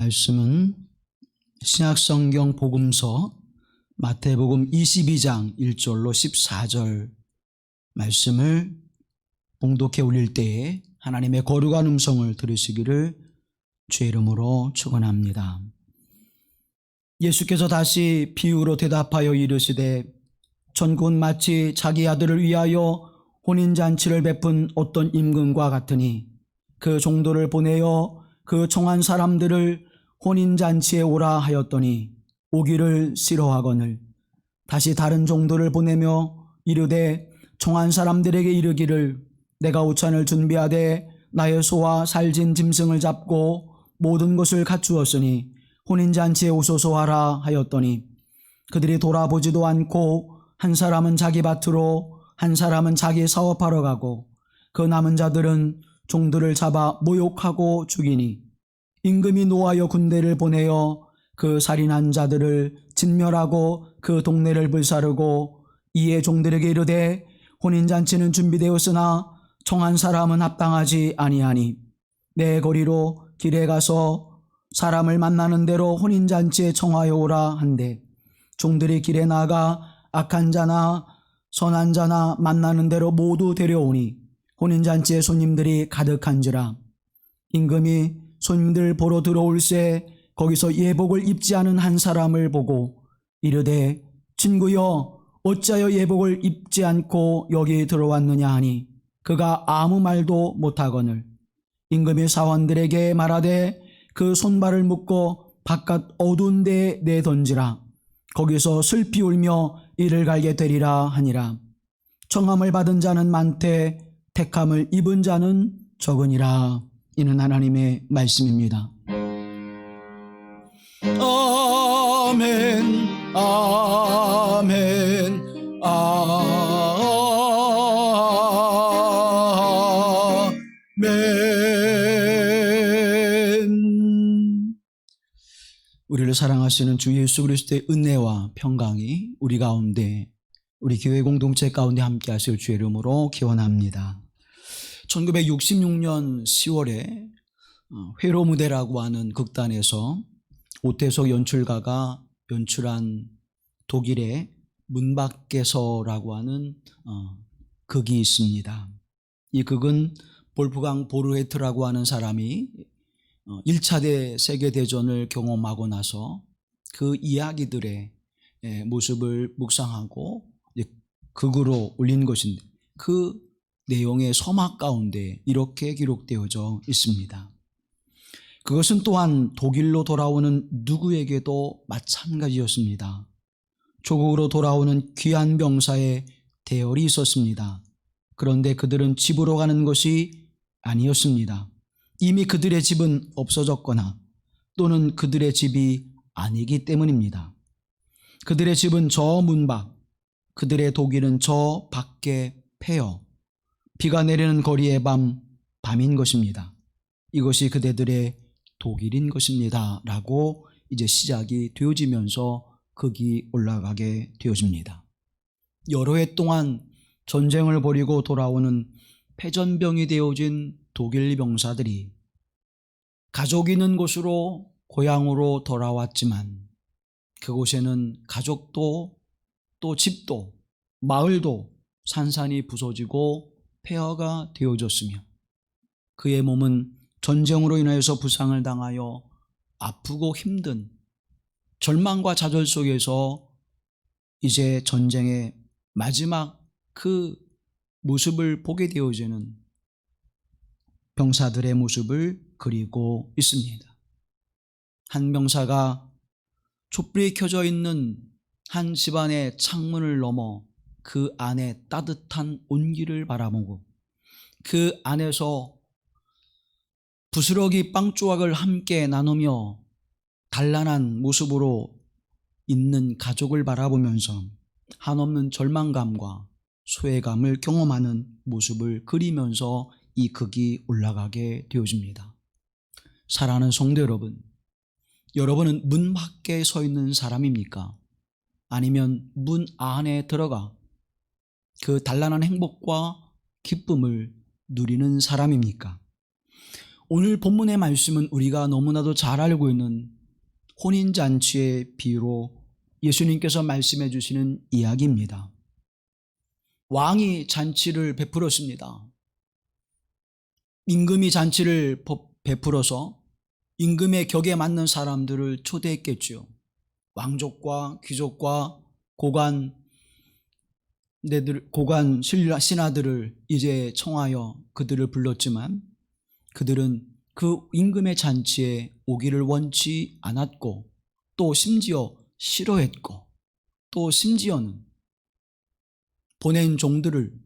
말씀은 신약성경 복음서 마태복음 22장 1절로 14절 말씀을 봉독해 올릴 때에 하나님의 거룩한 음성을 들으시기를 주의 이름으로 축원합니다. 예수께서 다시 비유로 대답하여 이르시되 천국은 마치 자기 아들을 위하여 혼인잔치를 베푼 어떤 임금과 같으니 그 종도를 보내어 그 청한 사람들을 혼인잔치에 오라 하였더니 오기를 싫어하거늘 다시 다른 종도를 보내며 이르되 청한 사람들에게 이르기를 내가 오찬을 준비하되 나의 소와 살진 짐승을 잡고 모든 것을 갖추었으니 혼인잔치에 오소서 하라 하였더니 그들이 돌아보지도 않고 한 사람은 자기 밭으로 한 사람은 자기 사업하러 가고 그 남은 자들은 종들을 잡아 모욕하고 죽이니 임금이 노하여 군대를 보내어 그 살인한 자들을 진멸하고 그 동네를 불사르고 이에 종들에게 이르되 혼인잔치는 준비되었으나 청한 사람은 합당하지 아니하니 내 거리로 길에 가서 사람을 만나는 대로 혼인잔치에 청하여 오라 한대 종들이 길에 나가 악한 자나 선한 자나 만나는 대로 모두 데려오니 혼인잔치에 손님들이 가득한지라 임금이 손님들 보러 들어올새 거기서 예복을 입지 않은 한 사람을 보고 이르되 친구여 어찌하여 예복을 입지 않고 여기 들어왔느냐 하니 그가 아무 말도 못하거늘 임금이 사원들에게 말하되 그 손발을 묶고 바깥 어두운 데에 내던지라 거기서 슬피 울며 이를 갈게 되리라 하니라. 청함을 받은 자는 많되 택함을 입은 자는 적으니라. 이는 하나님의 말씀입니다. 아멘 아멘 아멘. 우리를 사랑하시는 주 예수 그리스도의 은혜와 평강이 우리 가운데 우리 교회 공동체 가운데 함께 하실 주의 이름으로 기원합니다. 1966년 10월에 회로무대라고 하는 극단에서 오태석 연출가가 연출한 독일의 문 밖에서라고 하는 극이 있습니다. 이 극은 볼프강 보르헤트라고 하는 사람이 1차 세계대전을 경험하고 나서 그 이야기들의 모습을 묵상하고 극으로 올린 것인데 그 내용의 서막 가운데 이렇게 기록되어져 있습니다. 그것은 또한 독일로 돌아오는 누구에게도 마찬가지였습니다. 조국으로 돌아오는 귀한 병사의 대열이 있었습니다. 그런데 그들은 집으로 가는 것이 아니었습니다. 이미 그들의 집은 없어졌거나 또는 그들의 집이 아니기 때문입니다. 그들의 집은 저 문 밖, 그들의 독일은 저 밖에 폐허, 비가 내리는 거리의 밤인 것입니다. 이것이 그대들의 독일인 것입니다. 라고 이제 시작이 되어지면서 극이 올라가게 되어집니다. 여러 해 동안 전쟁을 벌이고 돌아오는 패전병이 되어진 독일 병사들이 가족이 있는 곳으로 고향으로 돌아왔지만 그곳에는 가족도 또 집도 마을도 산산이 부서지고 폐허가 되어졌으며 그의 몸은 전쟁으로 인하여서 부상을 당하여 아프고 힘든 절망과 좌절 속에서 이제 전쟁의 마지막 그 모습을 보게 되어지는 병사들의 모습을 그리고 있습니다. 한 병사가 촛불이 켜져 있는 한 집안의 창문을 넘어 그 안에 따뜻한 온기를 바라보고 그 안에서 부스러기 빵 조각을 함께 나누며 단란한 모습으로 있는 가족을 바라보면서 한없는 절망감과 소외감을 경험하는 모습을 그리면서 이 극이 올라가게 되어집니다. 사랑하는 성도 여러분, 여러분은 문 밖에 서 있는 사람입니까? 아니면 문 안에 들어가 그 단란한 행복과 기쁨을 누리는 사람입니까? 오늘 본문의 말씀은 우리가 너무나도 잘 알고 있는 혼인잔치의 비유로 예수님께서 말씀해 주시는 이야기입니다. 왕이 잔치를 베풀었습니다. 임금이 잔치를 베풀어서 임금의 격에 맞는 사람들을 초대했겠죠. 왕족과 귀족과 고관 신하들을 이제 청하여 그들을 불렀지만 그들은 그 임금의 잔치에 오기를 원치 않았고 또 심지어 싫어했고 또 심지어는 보낸 종들을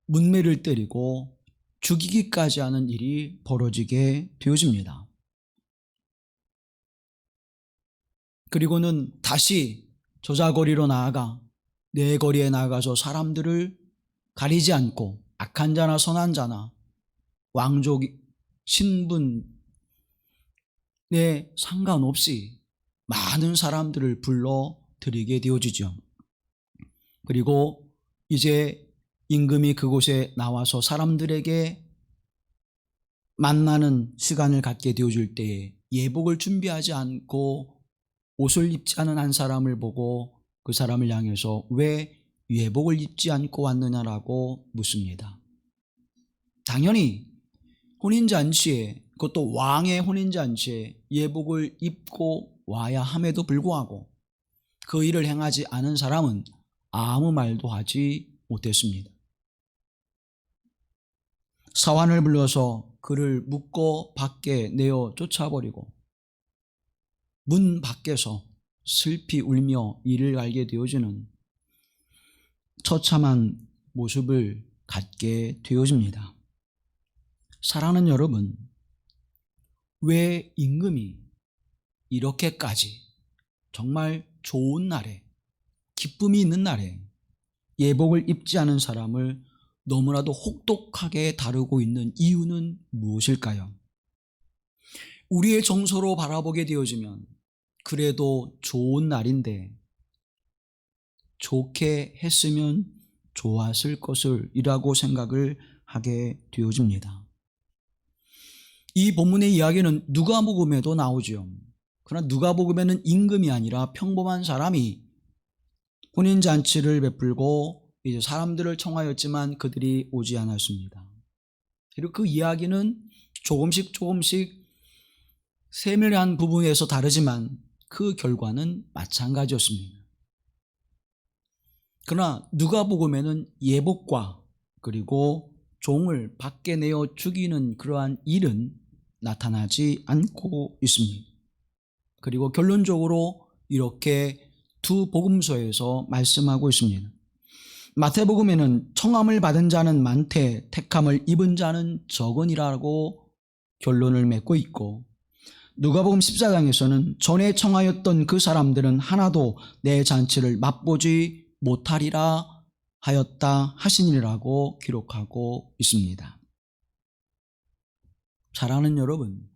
문매를 때리고 죽이기까지 하는 일이 벌어지게 되어집니다. 그리고는 다시 저자거리로 나아가 내 거리에 나가서 사람들을 가리지 않고 악한 자나 선한 자나 왕족 신분에 상관없이 많은 사람들을 불러 드리게 되어지죠. 그리고 이제 임금이 그곳에 나와서 사람들에게 만나는 시간을 갖게 되어질 때에 예복을 준비하지 않고 옷을 입지 않은 한 사람을 보고 그 사람을 향해서 왜 예복을 입지 않고 왔느냐라고 묻습니다. 당연히 혼인잔치에, 그것도 왕의 혼인잔치에 예복을 입고 와야 함에도 불구하고 그 일을 행하지 않은 사람은 아무 말도 하지 못했습니다. 사환을 불러서 그를 묶어 밖에 내어 쫓아버리고 문 밖에서 슬피 울며 이를 알게 되어지는 처참한 모습을 갖게 되어집니다. 사랑하는 여러분, 왜 임금이 이렇게까지 정말 좋은 날에, 기쁨이 있는 날에 예복을 입지 않은 사람을 너무나도 혹독하게 다루고 있는 이유는 무엇일까요? 우리의 정서로 바라보게 되어지면 그래도 좋은 날인데 좋게 했으면 좋았을 것을 이라고 생각을 하게 되어집니다. 이 본문의 이야기는 누가복음에도 나오죠. 그러나 누가복음에는 임금이 아니라 평범한 사람이 혼인잔치를 베풀고 이제 사람들을 청하였지만 그들이 오지 않았습니다. 그리고 그 이야기는 조금씩 세밀한 부분에서 다르지만 그 결과는 마찬가지였습니다. 그러나 누가복음에는 예복과 그리고 종을 밖에 내어 죽이는 그러한 일은 나타나지 않고 있습니다. 그리고 결론적으로 이렇게 두 복음서에서 말씀하고 있습니다. 마태복음에는 청함을 받은 자는 많되 택함을 입은 자는 적으니라고 결론을 맺고 있고, 누가복음 14장에서는 전에 청하였던 그 사람들은 하나도 내 잔치를 맛보지 못하리라 하였다 하시니라고 기록하고 있습니다. 사랑하는 여러분,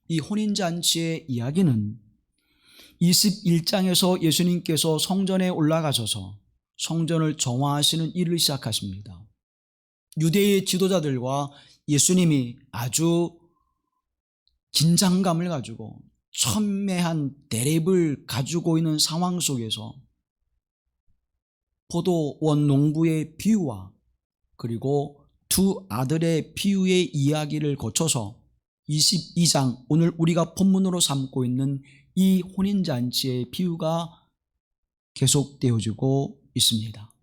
이 혼인잔치의 이야기는 21장에서 예수님께서 성전에 올라가셔서 성전을 정화하시는 일을 시작하십니다. 유대의 지도자들과 예수님이 아주 긴장감을 가지고 첨예한 대립을 가지고 있는 상황 속에서 포도원 농부의 비유와 그리고 두 아들의 비유의 이야기를 거쳐서 22장, 오늘 우리가 본문으로 삼고 있는 이 혼인잔치의 비유가 계속되어지고 있습니다.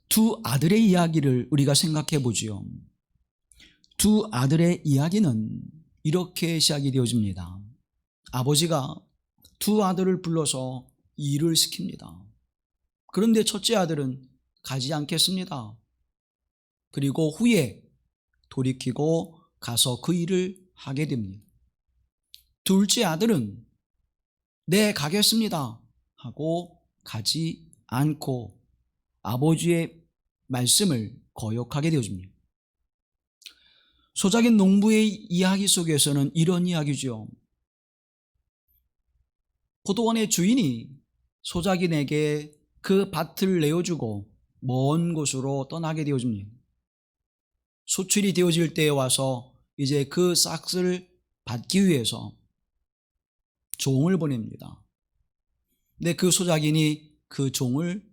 두 아들의 이야기를 우리가 생각해 보지요. 두 아들의 이야기는 이렇게 시작이 되어집니다. 아버지가 두 아들을 불러서 일을 시킵니다. 그런데 첫째 아들은 가지 않겠습니다. 그리고 후에 돌이키고 가서 그 일을 하게 됩니다. 둘째 아들은 네, 가겠습니다 하고 가지 않고 아버지의 말씀을 거역하게 되어집니다. 소작인 농부의 이야기 속에서는 이런 이야기죠. 포도원의 주인이 소작인에게 그 밭을 내어주고 먼 곳으로 떠나게 되어집니다. 소출이 되어질 때에 와서 이제 그 싹을 받기 위해서 종을 보냅니다. 근데 그 소작인이 그 종을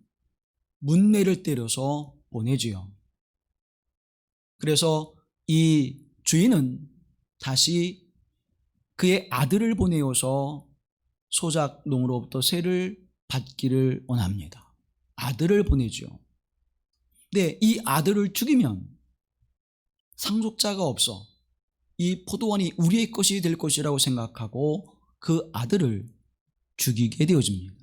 문매를 때려서 보내지요. 그래서 이 주인은 다시 그의 아들을 보내어서 소작농으로부터 세를 받기를 원합니다. 아들을 보내죠. 근데 이 아들을 죽이면 상속자가 없어 이 포도원이 우리의 것이 될 것이라고 생각하고 그 아들을 죽이게 되어집니다.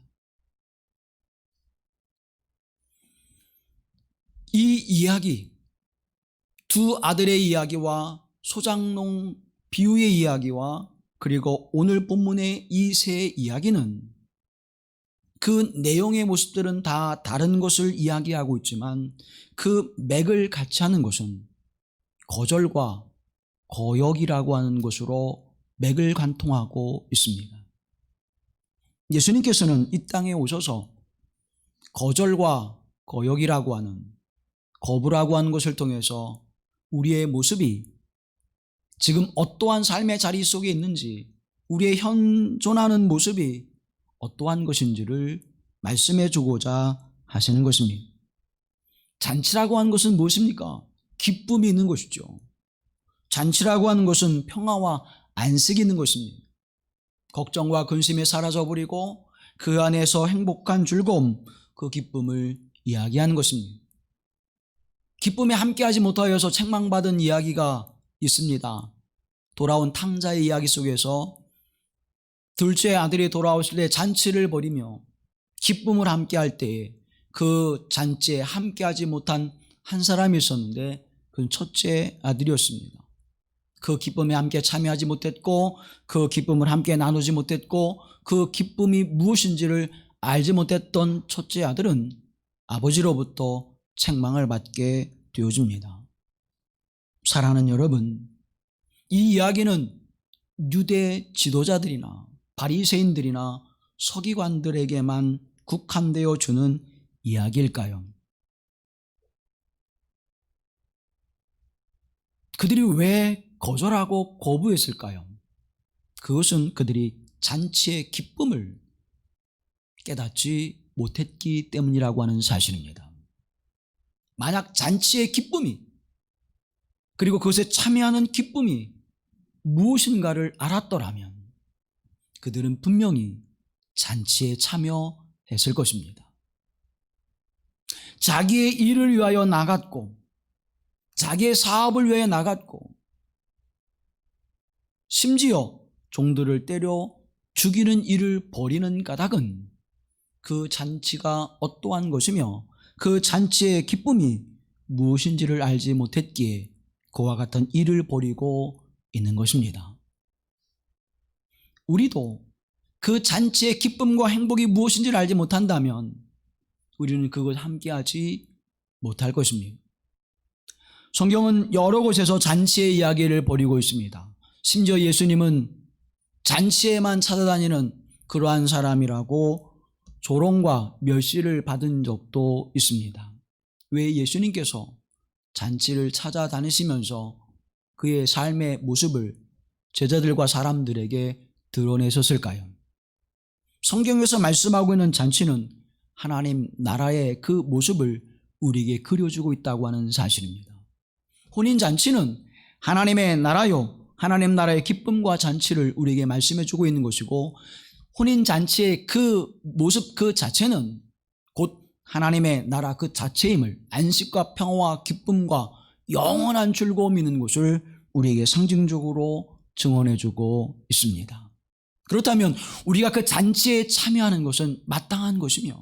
이 이야기, 두 아들의 이야기와 소작농 비유의 이야기와 그리고 오늘 본문의 이 세 이야기는 그 내용의 모습들은 다 다른 것을 이야기하고 있지만 그 맥을 같이 하는 것은 거절과 거역이라고 하는 것으로 맥을 관통하고 있습니다. 예수님께서는 이 땅에 오셔서 거절과 거역이라고 하는, 거부라고 하는 것을 통해서 우리의 모습이 지금 어떠한 삶의 자리 속에 있는지, 우리의 현존하는 모습이 어떠한 것인지를 말씀해 주고자 하시는 것입니다. 잔치라고 하는 것은 무엇입니까? 기쁨이 있는 것이죠. 잔치라고 하는 것은 평화와 안식이 있는 것입니다. 걱정과 근심이 사라져버리고 그 안에서 행복한 즐거움, 그 기쁨을 이야기하는 것입니다. 기쁨에 함께하지 못하여서 책망받은 이야기가 있습니다. 돌아온 탕자의 이야기 속에서 둘째 아들이 돌아오실 때 잔치를 벌이며 기쁨을 함께할 때에 그 잔치에 함께하지 못한 한 사람이 있었는데 그건 첫째 아들이었습니다. 그 기쁨에 함께 참여하지 못했고 그 기쁨을 함께 나누지 못했고 그 기쁨이 무엇인지를 알지 못했던 첫째 아들은 아버지로부터 책망을 받게 되어집니다. 사랑하는 여러분, 이 이야기는 유대 지도자들이나 바리새인들이나 서기관들에게만 국한되어 주는 이야기일까요? 그들이 왜 거절하고 거부했을까요? 그것은 그들이 잔치의 기쁨을 깨닫지 못했기 때문이라고 하는 사실입니다. 만약 잔치의 기쁨이, 그리고 그것에 참여하는 기쁨이 무엇인가를 알았더라면 그들은 분명히 잔치에 참여했을 것입니다. 자기의 일을 위하여 나갔고 자기의 사업을 위해 나갔고 심지어 종들을 때려 죽이는 일을 벌이는 까닭은 그 잔치가 어떠한 것이며 그 잔치의 기쁨이 무엇인지를 알지 못했기에 그와 같은 일을 벌이고 있는 것입니다. 우리도 그 잔치의 기쁨과 행복이 무엇인지를 알지 못한다면 우리는 그것 함께하지 못할 것입니다. 성경은 여러 곳에서 잔치의 이야기를 벌이고 있습니다. 심지어 예수님은 잔치에만 찾아다니는 그러한 사람이라고 조롱과 멸시를 받은 적도 있습니다. 왜 예수님께서 잔치를 찾아다니시면서 그의 삶의 모습을 제자들과 사람들에게 드러내셨을까요? 성경에서 말씀하고 있는 잔치는 하나님 나라의 그 모습을 우리에게 그려주고 있다고 하는 사실입니다. 혼인잔치는 하나님의 나라요, 하나님 나라의 기쁨과 잔치를 우리에게 말씀해 주고 있는 것이고, 혼인잔치의 그 모습 그 자체는 곧 하나님의 나라 그 자체임을, 안식과 평화와 기쁨과 영원한 즐거움이 있는 것을 우리에게 상징적으로 증언해 주고 있습니다. 그렇다면 우리가 그 잔치에 참여하는 것은 마땅한 것이며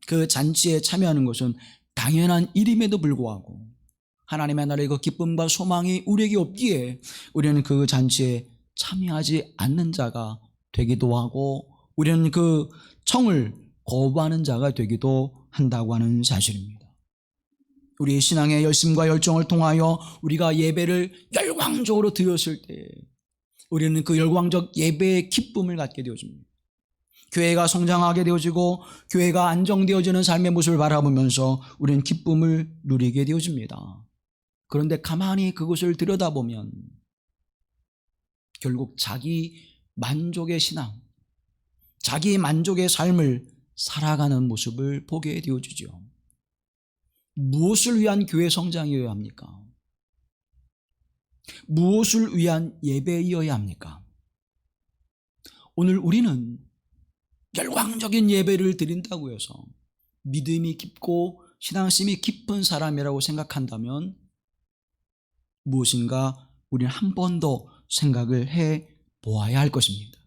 그 잔치에 참여하는 것은 당연한 일임에도 불구하고 하나님의 나라의 그 기쁨과 소망이 우리에게 없기에 우리는 그 잔치에 참여하지 않는 자가 되기도 하고 우리는 그 청을 거부하는 자가 되기도 한다고 하는 사실입니다. 우리의 신앙의 열심과 열정을 통하여 우리가 예배를 열광적으로 드렸을 때 우리는 그 열광적 예배의 기쁨을 갖게 되어집니다. 교회가 성장하게 되어지고 교회가 안정되어지는 삶의 모습을 바라보면서 우리는 기쁨을 누리게 되어집니다. 그런데 가만히 그것을 들여다보면 결국 자기 만족의 신앙, 자기 만족의 삶을 살아가는 모습을 보게 되어주죠. 무엇을 위한 교회 성장이어야 합니까? 무엇을 위한 예배이어야 합니까? 오늘 우리는 열광적인 예배를 드린다고 해서 믿음이 깊고 신앙심이 깊은 사람이라고 생각한다면 무엇인가 우리는 한 번 더 생각을 해 보아야 할 것입니다.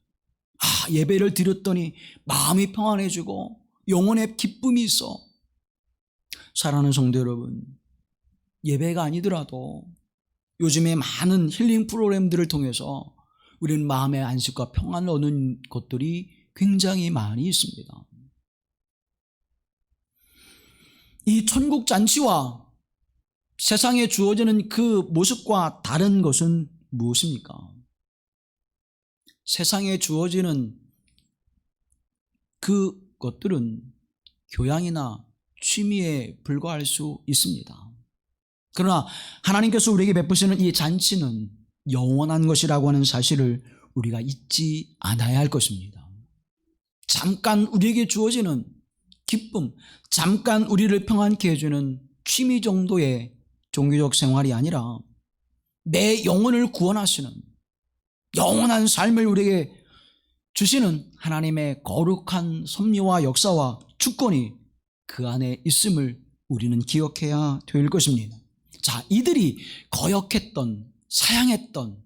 예배를 드렸더니 마음이 평안해지고 영혼에 기쁨이 있어. 사랑하는 성도 여러분, 예배가 아니더라도 요즘에 많은 힐링 프로그램들을 통해서 우리는 마음의 안식과 평안을 얻는 것들이 굉장히 많이 있습니다. 이 천국 잔치와 세상에 주어지는 그 모습과 다른 것은 무엇입니까? 세상에 주어지는 그 것들은 교양이나 취미에 불과할 수 있습니다. 그러나 하나님께서 우리에게 베푸시는 이 잔치는 영원한 것이라고 하는 사실을 우리가 잊지 않아야 할 것입니다. 잠깐 우리에게 주어지는 기쁨, 잠깐 우리를 평안케 해주는 취미 정도의 종교적 생활이 아니라 내 영혼을 구원하시는 영원한 삶을 우리에게 주시는 하나님의 거룩한 섭리와 역사와 주권이 그 안에 있음을 우리는 기억해야 될 것입니다. 자, 이들이 거역했던, 사양했던,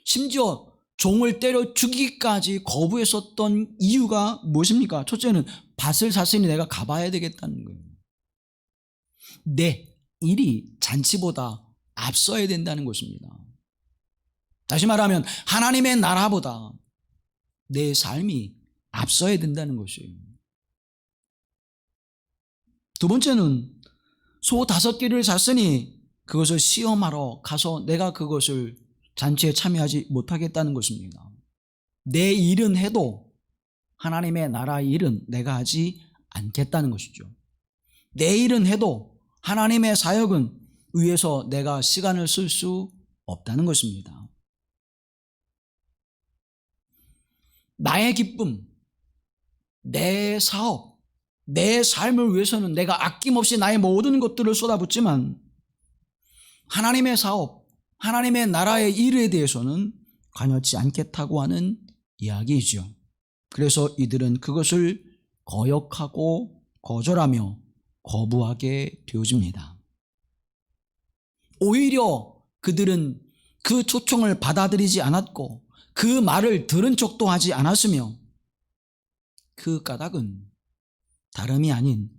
심지어 종을 때려 죽이기까지 거부했었던 이유가 무엇입니까? 첫째는 밭을 샀으니 내가 가봐야 되겠다는 거예요. 내 일이 잔치보다 앞서야 된다는 것입니다. 다시 말하면 하나님의 나라보다 내 삶이 앞서야 된다는 것이에요. 두 번째는 소 5개를 샀으니 그것을 시험하러 가서 내가 그것을 잔치에 참여하지 못하겠다는 것입니다. 내 일은 해도 하나님의 나라 일은 내가 하지 않겠다는 것이죠. 내 일은 해도 하나님의 사역은 위해서 내가 시간을 쓸 수 없다는 것입니다. 나의 기쁨, 내 사업, 내 삶을 위해서는 내가 아낌없이 나의 모든 것들을 쏟아붓지만 하나님의 사업, 하나님의 나라의 일에 대해서는 관여치 않겠다고 하는 이야기이죠. 그래서 이들은 그것을 거역하고 거절하며 거부하게 되어집니다. 오히려 그들은 그 초청을 받아들이지 않았고 그 말을 들은 척도 하지 않았으며 그 까닭은 다름이 아닌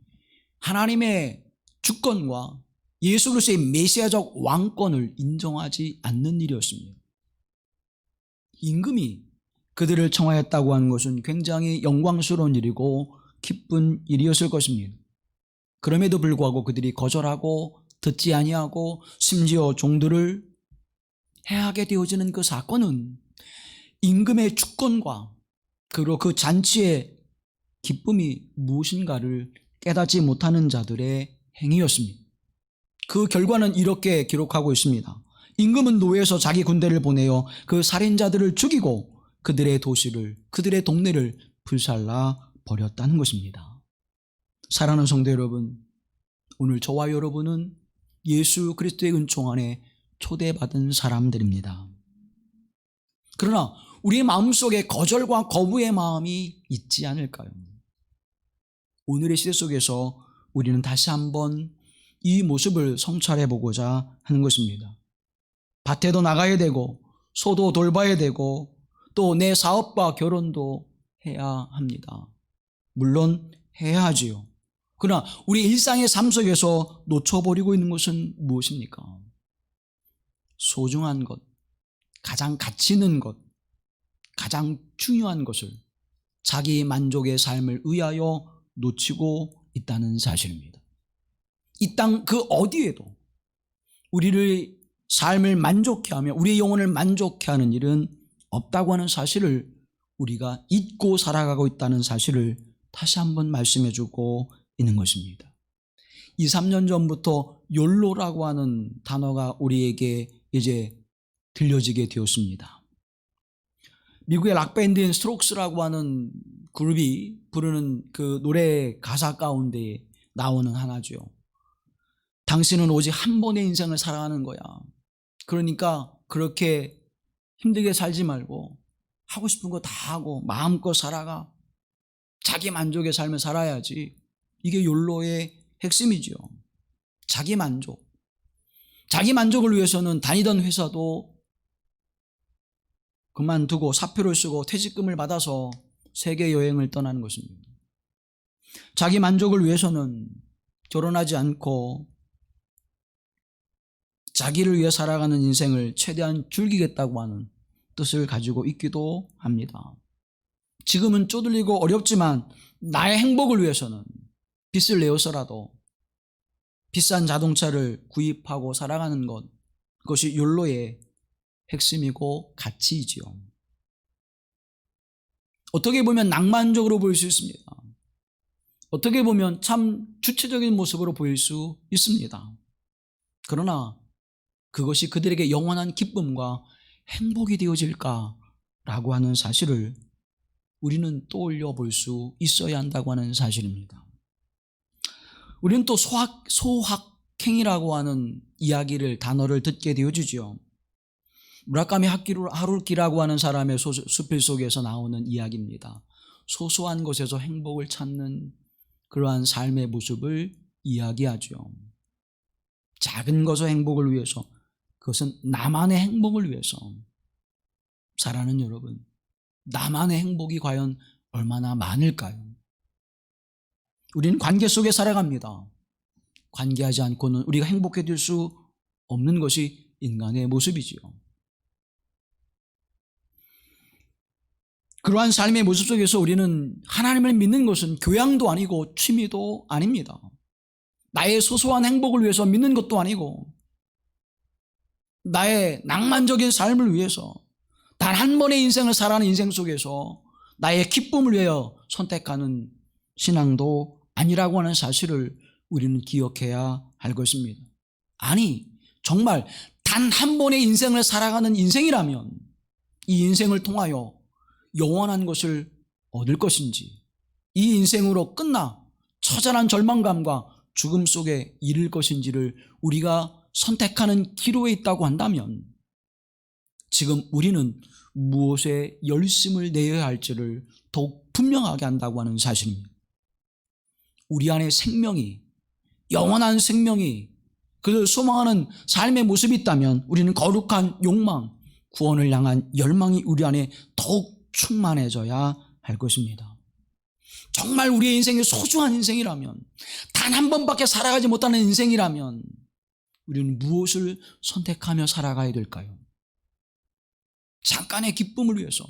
하나님의 주권과 예수 그리스도의 메시아적 왕권을 인정하지 않는 일이었습니다. 임금이 그들을 청하였다고 하는 것은 굉장히 영광스러운 일이고 기쁜 일이었을 것입니다. 그럼에도 불구하고 그들이 거절하고 듣지 아니하고 심지어 종들을 해하게 되어지는 그 사건은 임금의 주권과 그리고 그 잔치의 기쁨이 무엇인가를 깨닫지 못하는 자들의 행위였습니다. 그 결과는 이렇게 기록하고 있습니다. 임금은 노예에서 자기 군대를 보내어 그 살인자들을 죽이고 그들의 도시를, 그들의 동네를 불살라 버렸다는 것입니다. 사랑하는 성도 여러분, 오늘 저와 여러분은 예수 그리스도의 은총 안에 초대받은 사람들입니다. 그러나 우리의 마음속에 거절과 거부의 마음이 있지 않을까요? 오늘의 시대 속에서 우리는 다시 한번 이 모습을 성찰해 보고자 하는 것입니다. 밭에도 나가야 되고 소도 돌봐야 되고 또 내 사업과 결혼도 해야 합니다. 물론 해야 하지요. 그러나 우리 일상의 삶 속에서 놓쳐버리고 있는 것은 무엇입니까? 소중한 것, 가장 가치 있는 것, 가장 중요한 것을 자기 만족의 삶을 위하여 놓치고 있다는 사실입니다. 이 땅 그 어디에도 우리를 삶을 만족해 하며 우리의 영혼을 만족해 하는 일은 없다고 하는 사실을 우리가 잊고 살아가고 있다는 사실을 다시 한번 말씀해 주고 있는 것입니다. 2, 3년 전부터 욜로라고 하는 단어가 우리에게 이제 들려지게 되었습니다. 미국의 락밴드인 스트록스라고 하는 그룹이 부르는 그 노래 가사 가운데 나오는 하나죠. 당신은 오직 한 번의 인생을 살아가는 거야. 그러니까 그렇게 힘들게 살지 말고 하고 싶은 거 다 하고 마음껏 살아가. 자기 만족의 삶을 살아야지. 이게 욜로의 핵심이죠. 자기 만족. 자기 만족을 위해서는 다니던 회사도 그만두고 사표를 쓰고 퇴직금을 받아서 세계 여행을 떠나는 것입니다. 자기 만족을 위해서는 결혼하지 않고 자기를 위해 살아가는 인생을 최대한 즐기겠다고 하는 뜻을 가지고 있기도 합니다. 지금은 쪼들리고 어렵지만 나의 행복을 위해서는 빚을 내어서라도 비싼 자동차를 구입하고 살아가는 것, 그것이 욜로의 핵심이고 가치이지요. 어떻게 보면 낭만적으로 보일 수 있습니다. 어떻게 보면 참 주체적인 모습으로 보일 수 있습니다. 그러나 그것이 그들에게 영원한 기쁨과 행복이 되어질까라고 하는 사실을 우리는 떠올려 볼 수 있어야 한다고 하는 사실입니다. 우리는 또 소확행이라고 하는 단어를 듣게 되어지죠. 무라카미 하루키라고 하는 사람의 수필 속에서 나오는 이야기입니다. 소소한 것에서 행복을 찾는 그러한 삶의 모습을 이야기하죠. 작은 것의 행복을 위해서, 그것은 나만의 행복을 위해서. 사랑하는 여러분, 나만의 행복이 과연 얼마나 많을까요? 우리는 관계 속에 살아갑니다. 관계하지 않고는 우리가 행복해질 수 없는 것이 인간의 모습이지요. 그러한 삶의 모습 속에서 우리는 하나님을 믿는 것은 교양도 아니고 취미도 아닙니다. 나의 소소한 행복을 위해서 믿는 것도 아니고 나의 낭만적인 삶을 위해서 단 한 번의 인생을 살아가는 인생 속에서 나의 기쁨을 위하여 선택하는 신앙도 아니라고 하는 사실을 우리는 기억해야 할 것입니다. 아니, 정말 단 한 번의 인생을 살아가는 인생이라면 이 인생을 통하여 영원한 것을 얻을 것인지, 이 인생으로 끝나 처절한 절망감과 죽음 속에 이를 것인지를 우리가 선택하는 기로에 있다고 한다면 지금 우리는 무엇에 열심을 내어야 할지를 더욱 분명하게 한다고 하는 사실입니다. 우리 안에 생명이, 영원한 생명이, 그를 소망하는 삶의 모습이 있다면 우리는 거룩한 욕망, 구원을 향한 열망이 우리 안에 더욱 충만해져야 할 것입니다. 정말 우리의 인생이 소중한 인생이라면, 단 한 번밖에 살아가지 못하는 인생이라면 우리는 무엇을 선택하며 살아가야 될까요? 잠깐의 기쁨을 위해서,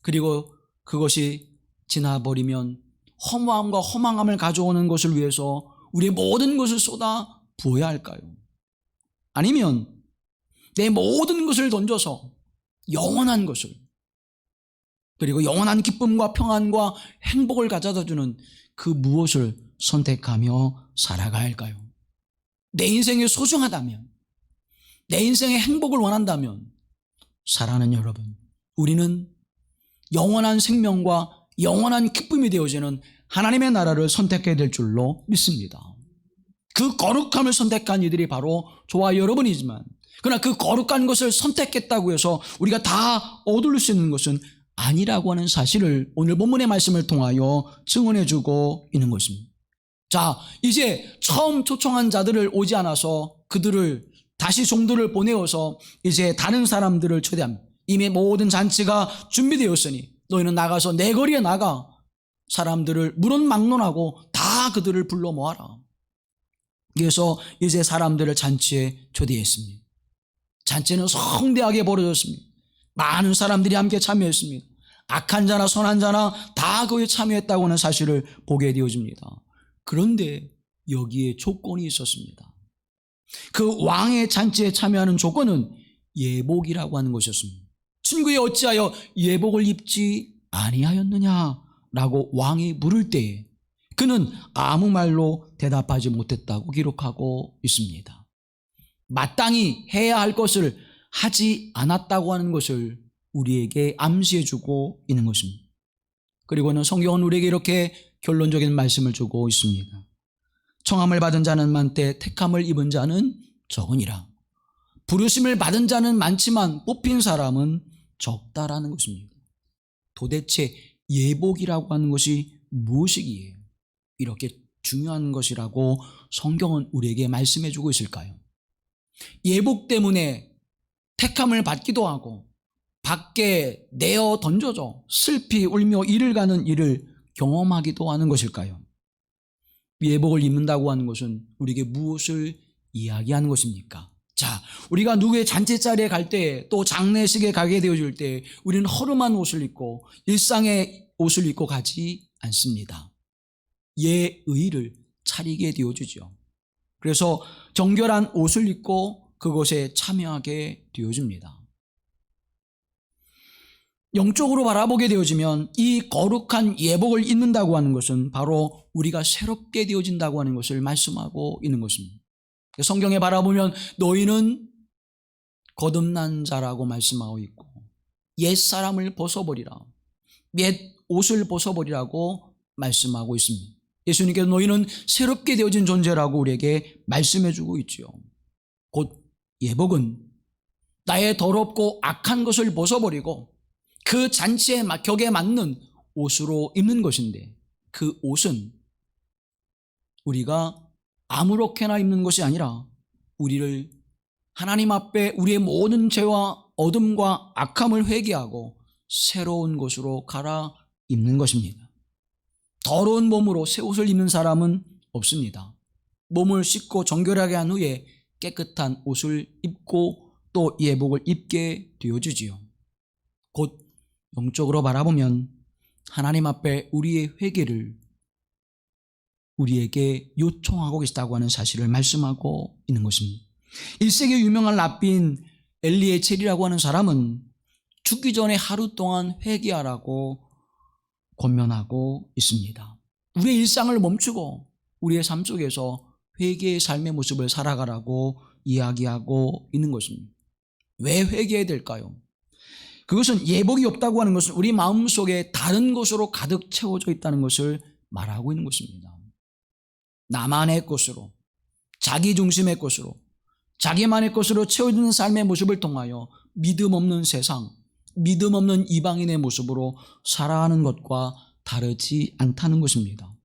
그리고 그것이 지나버리면 허무함과 허망함을 가져오는 것을 위해서 우리의 모든 것을 쏟아 부어야 할까요? 아니면 내 모든 것을 던져서 영원한 것을, 그리고 영원한 기쁨과 평안과 행복을 가져다주는 그 무엇을 선택하며 살아가야 할까요? 내 인생이 소중하다면, 내 인생의 행복을 원한다면, 사랑하는 여러분, 우리는 영원한 생명과 영원한 기쁨이 되어지는 하나님의 나라를 선택해야 될 줄로 믿습니다. 그 거룩함을 선택한 이들이 바로 저와 여러분이지만, 그러나 그 거룩한 것을 선택했다고 해서 우리가 다 얻을 수 있는 것은 아니라고 하는 사실을 오늘 본문의 말씀을 통하여 증언해주고 있는 것입니다. 자, 이제 처음 초청한 자들을 오지 않아서 그들을 다시 종들을 보내어서 이제 다른 사람들을 초대합니다. 이미 모든 잔치가 준비되었으니 너희는 나가서 내 거리에 나가 사람들을 물은 막론하고 다 그들을 불러 모아라. 그래서 이제 사람들을 잔치에 초대했습니다. 잔치는 성대하게 벌어졌습니다. 많은 사람들이 함께 참여했습니다. 악한 자나 선한 자나 다 거기에 참여했다고 하는 사실을 보게 되어집니다. 그런데 여기에 조건이 있었습니다. 그 왕의 잔치에 참여하는 조건은 예복이라고 하는 것이었습니다. 친구여, 어찌하여 예복을 입지 아니하였느냐라고 왕이 물을 때에 그는 아무 말로 대답하지 못했다고 기록하고 있습니다. 마땅히 해야 할 것을 하지 않았다고 하는 것을 우리에게 암시해주고 있는 것입니다. 그리고는 성경은 우리에게 이렇게 결론적인 말씀을 주고 있습니다. 청함을 받은 자는 많되 택함을 입은 자는 적으니라. 부르심을 받은 자는 많지만 뽑힌 사람은 적다라는 것입니다. 도대체 예복이라고 하는 것이 무엇이기에 이렇게 중요한 것이라고 성경은 우리에게 말씀해 주고 있을까요? 예복 때문에 택함을 받기도 하고 밖에 내어 던져져 슬피 울며 이를 가는 일을 경험하기도 하는 것일까요? 예복을 입는다고 하는 것은 우리에게 무엇을 이야기하는 것입니까? 자, 우리가 누구의 잔치자리에 갈 때 또 장례식에 가게 되어질 때 우리는 허름한 옷을 입고 일상의 옷을 입고 가지 않습니다. 예의를 차리게 되어주죠. 그래서 정결한 옷을 입고 그것에 참여하게 되어집니다. 영적으로 바라보게 되어지면 이 거룩한 예복을 입는다고 하는 것은 바로 우리가 새롭게 되어진다고 하는 것을 말씀하고 있는 것입니다. 성경에 바라보면 너희는 거듭난 자라고 말씀하고 있고 옛사람을 벗어버리라, 옛 옷을 벗어버리라고 말씀하고 있습니다. 예수님께서 너희는 새롭게 되어진 존재라고 우리에게 말씀해주고 있죠. 곧 예복은 나의 더럽고 악한 것을 벗어버리고 그 잔치의 격에 맞는 옷으로 입는 것인데, 그 옷은 우리가 아무렇게나 입는 것이 아니라 우리를 하나님 앞에 우리의 모든 죄와 어둠과 악함을 회개하고 새로운 것으로 갈아입는 것입니다. 더러운 몸으로 새 옷을 입는 사람은 없습니다. 몸을 씻고 정결하게 한 후에 깨끗한 옷을 입고 또 예복을 입게 되어주지요. 곧 영적으로 바라보면 하나님 앞에 우리의 회개를 우리에게 요청하고 계시다고 하는 사실을 말씀하고 있는 것입니다. 1세기 유명한 랍빈 엘리에첼이라고 하는 사람은 죽기 전에 하루 동안 회개하라고 권면하고 있습니다. 우리의 일상을 멈추고 우리의 삶 속에서 회개의 삶의 모습을 살아가라고 이야기하고 있는 것입니다. 왜 회개해야 될까요? 그것은 예복이 없다고 하는 것은 우리 마음속에 다른 것으로 가득 채워져 있다는 것을 말하고 있는 것입니다. 나만의 것으로, 자기 중심의 것으로, 자기만의 것으로 채워지는 삶의 모습을 통하여 믿음 없는 세상, 믿음 없는 이방인의 모습으로 살아가는 것과 다르지 않다는 것입니다.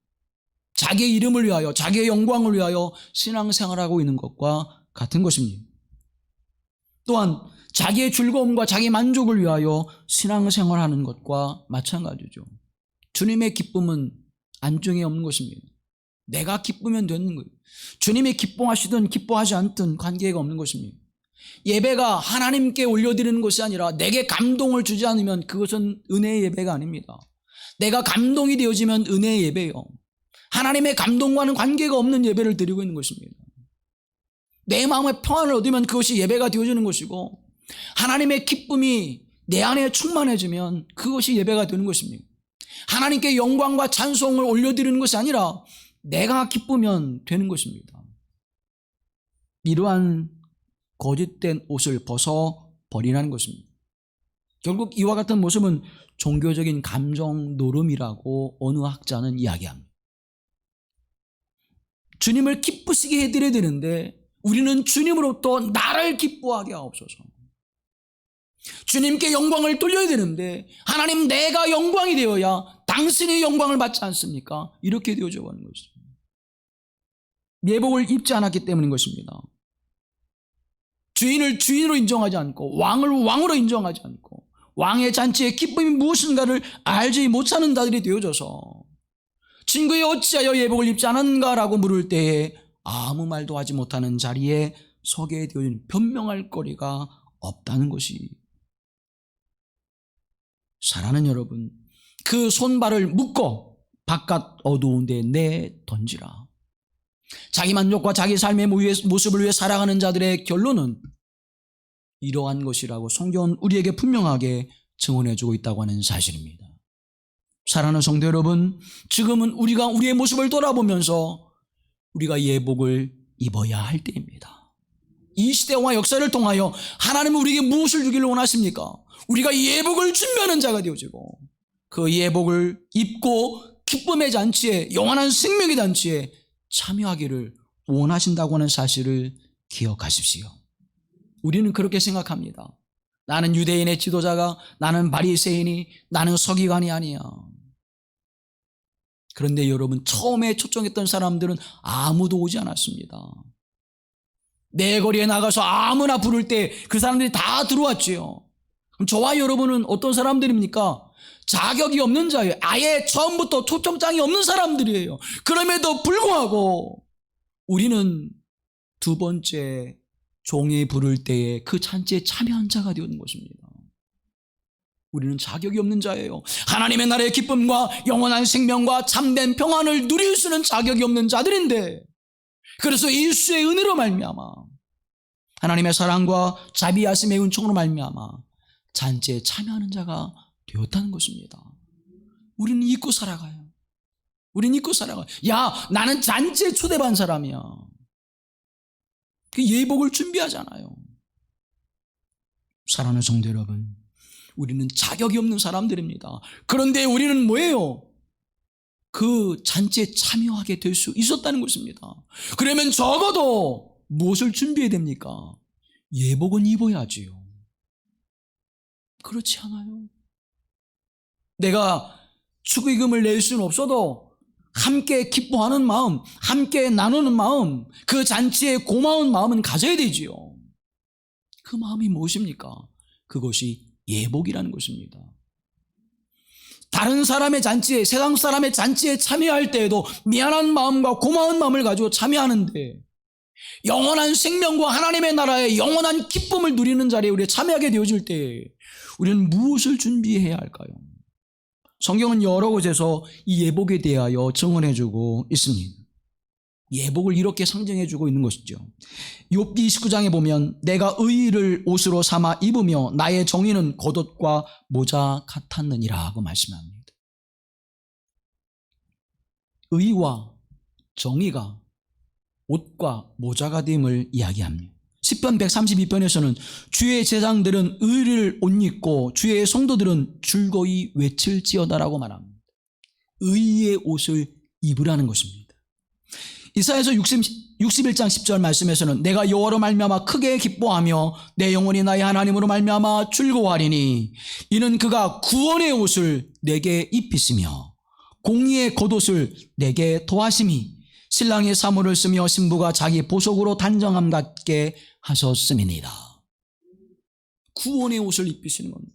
자기의 이름을 위하여, 자기의 영광을 위하여 신앙생활하고 있는 것과 같은 것입니다. 또한 자기의 즐거움과 자기 만족을 위하여 신앙생활하는 것과 마찬가지죠. 주님의 기쁨은 안중에 없는 것입니다. 내가 기쁘면 되는 거예요. 주님이 기뻐하시든 기뻐하지 않든 관계가 없는 것입니다. 예배가 하나님께 올려드리는 것이 아니라 내게 감동을 주지 않으면 그것은 은혜의 예배가 아닙니다. 내가 감동이 되어지면 은혜의 예배예요. 하나님의 감동과는 관계가 없는 예배를 드리고 있는 것입니다. 내 마음의 평안을 얻으면 그것이 예배가 되어지는 것이고, 하나님의 기쁨이 내 안에 충만해지면 그것이 예배가 되는 것입니다. 하나님께 영광과 찬송을 올려드리는 것이 아니라 내가 기쁘면 되는 것입니다. 이러한 거짓된 옷을 벗어버리라는 것입니다. 결국 이와 같은 모습은 종교적인 감정 노름이라고 어느 학자는 이야기합니다. 주님을 기쁘시게 해드려야 되는데 우리는 주님으로부터 나를 기뻐하게 하옵소서. 주님께 영광을 돌려야 되는데 하나님, 내가 영광이 되어야 당신의 영광을 받지 않습니까? 이렇게 되어져 가는 것입니다. 예복을 입지 않았기 때문인 것입니다. 주인을 주인으로 인정하지 않고 왕을 왕으로 인정하지 않고 왕의 잔치의 기쁨이 무엇인가를 알지 못하는 자들이 되어져서 친구여 어찌하여 예복을 입지 않았는가라고 물을 때에 아무 말도 하지 못하는 자리에 서게 되어진, 변명할 거리가 없다는 것이, 사랑하는 여러분, 그 손발을 묶어 바깥 어두운 데 내던지라. 자기 만족과 자기 삶의 모습을 위해 살아가는 자들의 결론은 이러한 것이라고 성경은 우리에게 분명하게 증언해주고 있다고 하는 사실입니다. 사랑하는 성도 여러분, 지금은 우리가 우리의 모습을 돌아보면서 우리가 예복을 입어야 할 때입니다. 이 시대와 역사를 통하여 하나님은 우리에게 무엇을 주기를 원하십니까? 우리가 예복을 준비하는 자가 되어지고 그 예복을 입고 기쁨의 잔치에, 영원한 생명의 잔치에 참여하기를 원하신다고 하는 사실을 기억하십시오. 우리는 그렇게 생각합니다. 나는 유대인의 지도자가, 나는 바리새인이, 나는 서기관이 아니야. 그런데 여러분, 처음에 초청했던 사람들은 아무도 오지 않았습니다. 내 거리에 나가서 아무나 부를 때 그 사람들이 다 들어왔지요. 그럼 저와 여러분은 어떤 사람들입니까? 자격이 없는 자예요. 아예 처음부터 초청장이 없는 사람들이에요. 그럼에도 불구하고 우리는 두 번째 종이 부를 때에 그 잔치에 참여한 자가 되는 것입니다. 우리는 자격이 없는 자예요. 하나님의 나라의 기쁨과 영원한 생명과 참된 평안을 누릴 수 있는 자격이 없는 자들인데, 그래서 예수의 은혜로 말미암아, 하나님의 사랑과 자비하심의 은총으로 말미암아 잔치에 참여하는 자가 되었다는 것입니다. 우리는 잊고 살아가요. 우리는 잊고 살아가요. 야, 나는 잔치에 초대받은 사람이야. 그 예복을 준비하잖아요. 사랑하는 성도 여러분, 우리는 자격이 없는 사람들입니다. 그런데 우리는 뭐예요? 그 잔치에 참여하게 될 수 있었다는 것입니다. 그러면 적어도 무엇을 준비해야 됩니까? 예복은 입어야지요. 그렇지 않아요? 내가 축의금을 낼 수는 없어도 함께 기뻐하는 마음, 함께 나누는 마음, 그 잔치에 고마운 마음은 가져야 되지요. 그 마음이 무엇입니까? 그것이 예복이라는 것입니다. 다른 사람의 잔치에, 세상 사람의 잔치에 참여할 때에도 미안한 마음과 고마운 마음을 가지고 참여하는데, 영원한 생명과 하나님의 나라의 영원한 기쁨을 누리는 자리에 우리가 참여하게 되어질 때 우리는 무엇을 준비해야 할까요? 성경은 여러 곳에서 이 예복에 대하여 증언해주고 있습니다. 예복을 이렇게 상징해주고 있는 것이죠. 욥기 29장에 보면 내가 의의를 옷으로 삼아 입으며 나의 정의는 겉옷과 모자 같았느니라 하고 말씀합니다. 의와 정의가 옷과 모자가 됨을 이야기합니다. 시편 132편에서는 주의 제장들은 의를 옷 입고 주의 성도들은 즐거이 외칠지어다라고 말합니다. 의의 옷을 입으라는 것입니다. 이사야서 61장 10절 말씀에서는 내가 여호와로 말미암아 크게 기뻐하며 내 영혼이 나의 하나님으로 말미암아 즐거워하리니 이는 그가 구원의 옷을 내게 입히시며 공의의 겉옷을 내게 도하심이 신랑이 사물을 쓰며 신부가 자기 보석으로 단정함 같게 하셨음이니라. 구원의 옷을 입히시는 겁니다.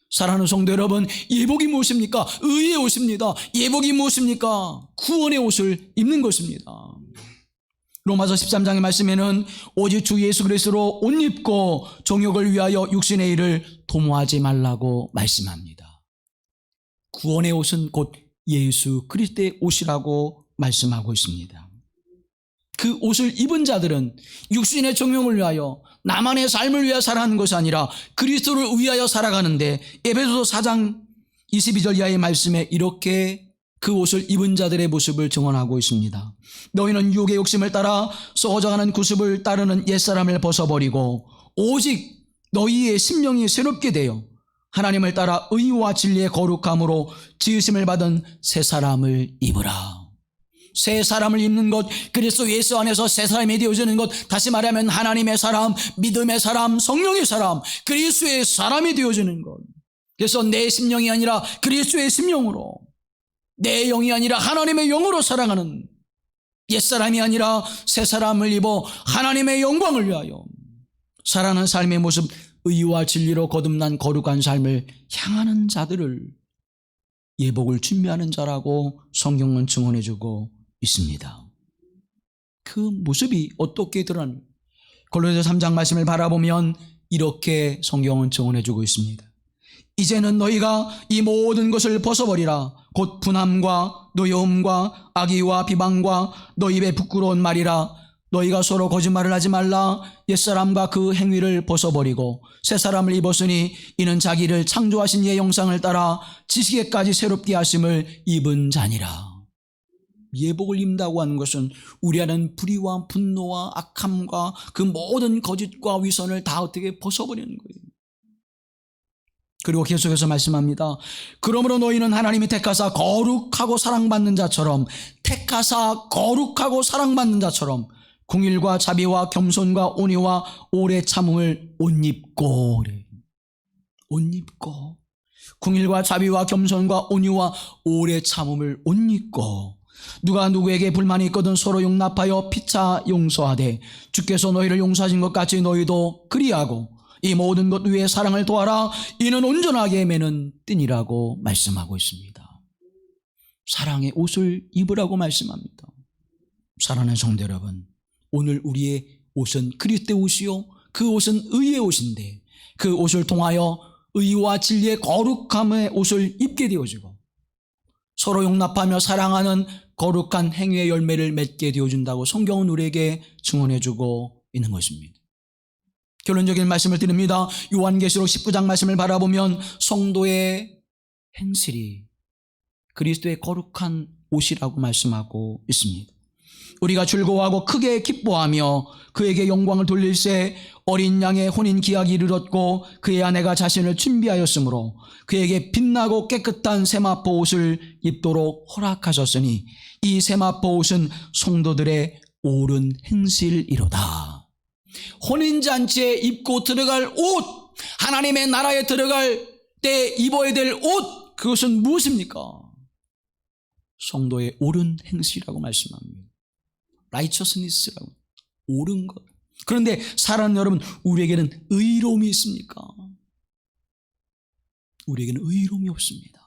사랑하는 성도 여러분, 예복이 무엇입니까? 의의 옷입니다. 예복이 무엇입니까? 구원의 옷을 입는 것입니다. 로마서 13장의 말씀에는 오직 주 예수 그리스도로 옷 입고 정욕을 위하여 육신의 일을 도모하지 말라고 말씀합니다. 구원의 옷은 곧 예수 그리스도의 옷이라고 말씀하고 있습니다. 그 옷을 입은 자들은 육신의 정욕을 위하여 나만의 삶을 위하여 살아가는 것이 아니라 그리스도를 위하여 살아가는데, 에베소서 4장 22절 이하의 말씀에 이렇게 그 옷을 입은 자들의 모습을 증언하고 있습니다. 너희는 육의 욕심을 따라 썩어져가는 구습을 따르는 옛사람을 벗어버리고 오직 너희의 심령이 새롭게 되어 하나님을 따라 의와 진리의 거룩함으로 지으심을 받은 새 사람을 입으라. 새 사람을 입는 것, 그리스도 예수 안에서 새 사람이 되어지는 것, 다시 말하면 하나님의 사람, 믿음의 사람, 성령의 사람, 그리스도의 사람이 되어지는 것. 그래서 내 심령이 아니라 그리스도의 심령으로, 내 영이 아니라 하나님의 영으로 살아가는 옛사람이 아니라 새 사람을 입어 하나님의 영광을 위하여 살아가는 삶의 모습, 의와 진리로 거듭난 거룩한 삶을 향하는 자들을 예복을 준비하는 자라고 성경은 증언해주고 있습니다. 그 모습이 어떻게 드러나는가? 골로새 3장 말씀을 바라보면 이렇게 성경은 증언해주고 있습니다. 이제는 너희가 이 모든 것을 벗어버리라. 곧 분함과 노여움과 악의와 비방과 너 입에 부끄러운 말이라. 너희가 서로 거짓말을 하지 말라. 옛사람과 그 행위를 벗어버리고 새사람을 입었으니 이는 자기를 창조하신 이의 형상을 따라 지식에까지 새롭게 하심을 입은 자니라. 예복을 입는다고 하는 것은 우리 안은 불의와 분노와 악함과 그 모든 거짓과 위선을 다 어떻게 벗어버리는 거예요. 그리고 계속해서 말씀합니다. 그러므로 너희는 하나님이 택하사 거룩하고 사랑받는 자처럼 긍휼과 자비와 겸손과 온유와 오래 참음을 옷 입고 긍휼과 자비와 겸손과 온유와 오래 참음을 옷 입고 누가 누구에게 불만이 있거든 서로 용납하여 피차 용서하되 주께서 너희를 용서하신 것 같이 너희도 그리하고 이 모든 것 위에 사랑을 도하라. 이는 온전하게 매는 띠니라고 말씀하고 있습니다. 사랑의 옷을 입으라고 말씀합니다. 사랑하는 성도 여러분, 오늘 우리의 옷은 그리스도의 옷이요 그 옷은 의의 옷인데 그 옷을 통하여 의와 진리의 거룩함의 옷을 입게 되어지고 서로 용납하며 사랑하는 거룩한 행위의 열매를 맺게 되어준다고 성경은 우리에게 증언해주고 있는 것입니다. 결론적인 말씀을 드립니다. 요한계시록 19장 말씀을 바라보면 성도의 행실이 그리스도의 거룩한 옷이라고 말씀하고 있습니다. 우리가 즐거워하고 크게 기뻐하며 그에게 영광을 돌릴새 어린 양의 혼인 기약이 이르렀고 그의 아내가 자신을 준비하였으므로 그에게 빛나고 깨끗한 세마포 옷을 입도록 허락하셨으니 이 세마포 옷은 성도들의 옳은 행실이로다. 혼인잔치에 입고 들어갈 옷, 하나님의 나라에 들어갈 때 입어야 될 옷, 그것은 무엇입니까? 성도의 옳은 행실이라고 말씀합니다. righteousness라고, 옳은 것. 그런데 사랑하는 여러분, 우리에게는 의로움이 있습니까? 우리에게는 의로움이 없습니다.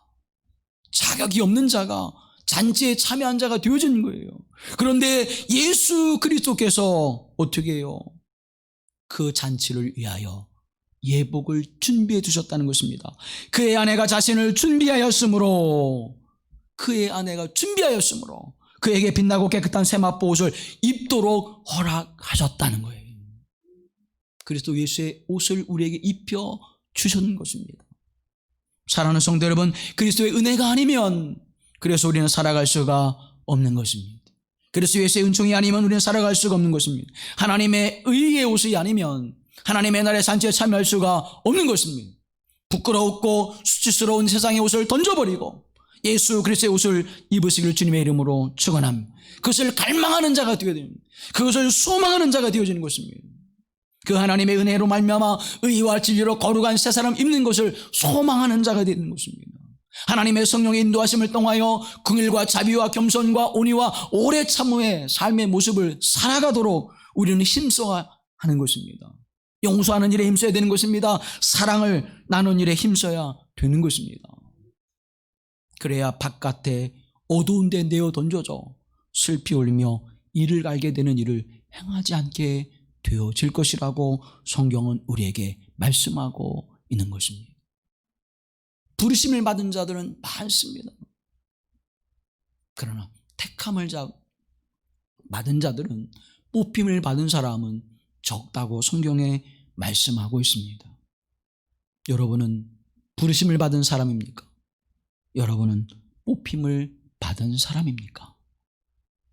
자격이 없는 자가 잔치에 참여한 자가 되어진 거예요. 그런데 예수 그리스도께서 어떻게 해요? 그 잔치를 위하여 예복을 준비해 주셨다는 것입니다. 그의 아내가 자신을 준비하였으므로 그에게 빛나고 깨끗한 세마포 옷을 입도록 허락하셨다는 거예요. 그리스도 예수의 옷을 우리에게 입혀 주셨는 것입니다. 사랑하는 성도 여러분, 그리스도의 은혜가 아니면 그래서 우리는 살아갈 수가 없는 것입니다. 그래서 예수의 은총이 아니면 우리는 살아갈 수가 없는 것입니다. 하나님의 의의 옷이 아니면 하나님의 나라의 잔치에 참여할 수가 없는 것입니다. 부끄럽고 수치스러운 세상의 옷을 던져버리고 예수 그리스도의 옷을 입으시기를 주님의 이름으로 축원합니다. 그것을 갈망하는 자가 되어야 됩니다. 그것을 소망하는 자가 되어지는 것입니다. 그 하나님의 은혜로 말미암아 의와 진리로 거룩한 새 사람 입는 것을 소망하는 자가 되는 것입니다. 하나님의 성령의 인도하심을 통하여 긍휼과 자비와 겸손과 온유와 오래 참음의 삶의 모습을 살아가도록 우리는 힘써야 하는 것입니다. 용서하는 일에 힘써야 되는 것입니다. 사랑을 나누는 일에 힘써야 되는 것입니다. 그래야 바깥에 어두운 데 내어 던져져 슬피 울며 이를 갈게 되는 일을 행하지 않게 되어질 것이라고 성경은 우리에게 말씀하고 있는 것입니다. 부르심을 받은 자들은 많습니다. 그러나 택함을 받은 자들은, 뽑힘을 받은 사람은 적다고 성경에 말씀하고 있습니다. 여러분은 부르심을 받은 사람입니까? 여러분은 뽑힘을 받은 사람입니까?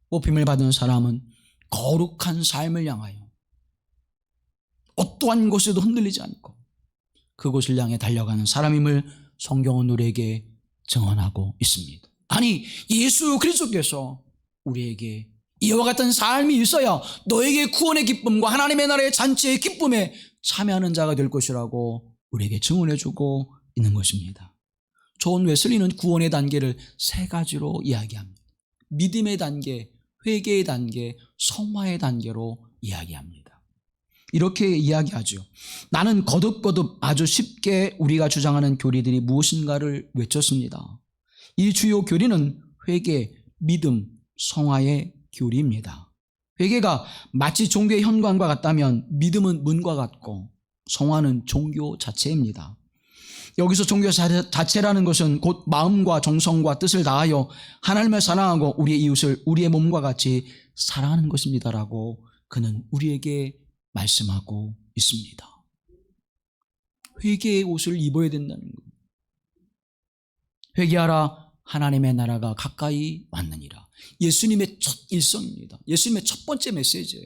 뽑힘을 받은 사람은 거룩한 삶을 향하여 어떠한 곳에도 흔들리지 않고 그곳을 향해 달려가는 사람임을 성경은 우리에게 증언하고 있습니다. 아니, 예수 그리스도께서 우리에게 이와 같은 삶이 있어야 너에게 구원의 기쁨과 하나님의 나라의 잔치의 기쁨에 참여하는 자가 될 것이라고 우리에게 증언해주고 있는 것입니다. 존 웨슬리는 구원의 단계를 세 가지로 이야기합니다. 믿음의 단계, 회개의 단계, 성화의 단계로 이야기합니다. 이렇게 이야기하죠. 나는 거듭거듭 아주 쉽게 우리가 주장하는 교리들이 무엇인가를 외쳤습니다. 이 주요 교리는 회개, 믿음, 성화의 교리입니다. 회개가 마치 종교의 현관과 같다면 믿음은 문과 같고 성화는 종교 자체입니다. 여기서 종교 자체라는 것은 곧 마음과 정성과 뜻을 다하여 하나님을 사랑하고 우리의 이웃을 우리의 몸과 같이 사랑하는 것입니다라고 그는 우리에게 말씀하고 있습니다. 회개의 옷을 입어야 된다는 거예요. 회개하라, 하나님의 나라가 가까이 왔느니라. 예수님의 첫 일성입니다. 예수님의 첫 번째 메시지예요.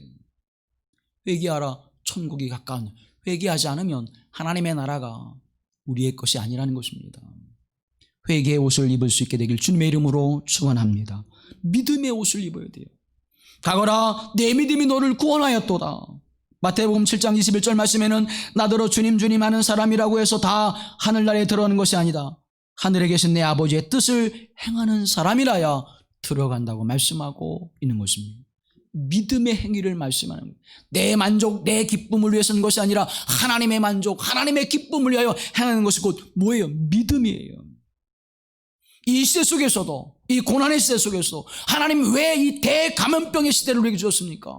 회개하라, 천국이 가까운. 회개하지 않으면 하나님의 나라가 우리의 것이 아니라는 것입니다. 회개의 옷을 입을 수 있게 되길 주님의 이름으로 축원합니다. 믿음의 옷을 입어야 돼요. 가거라, 내 믿음이 너를 구원하였도다. 마태복음 7장 21절 말씀에는 나더러 주님 주님 하는 사람이라고 해서 다 하늘나라에 들어가는 것이 아니다. 하늘에 계신 내 아버지의 뜻을 행하는 사람이라야 들어간다고 말씀하고 있는 것입니다. 믿음의 행위를 말씀하는 거예요. 내 만족, 내 기쁨을 위해서는 것이 아니라 하나님의 만족, 하나님의 기쁨을 위하여 행하는 것이 곧 뭐예요? 믿음이에요. 이 시대 속에서도, 이 고난의 시대 속에서도 하나님 왜 이 대감염병의 시대를 우리에게 주셨습니까?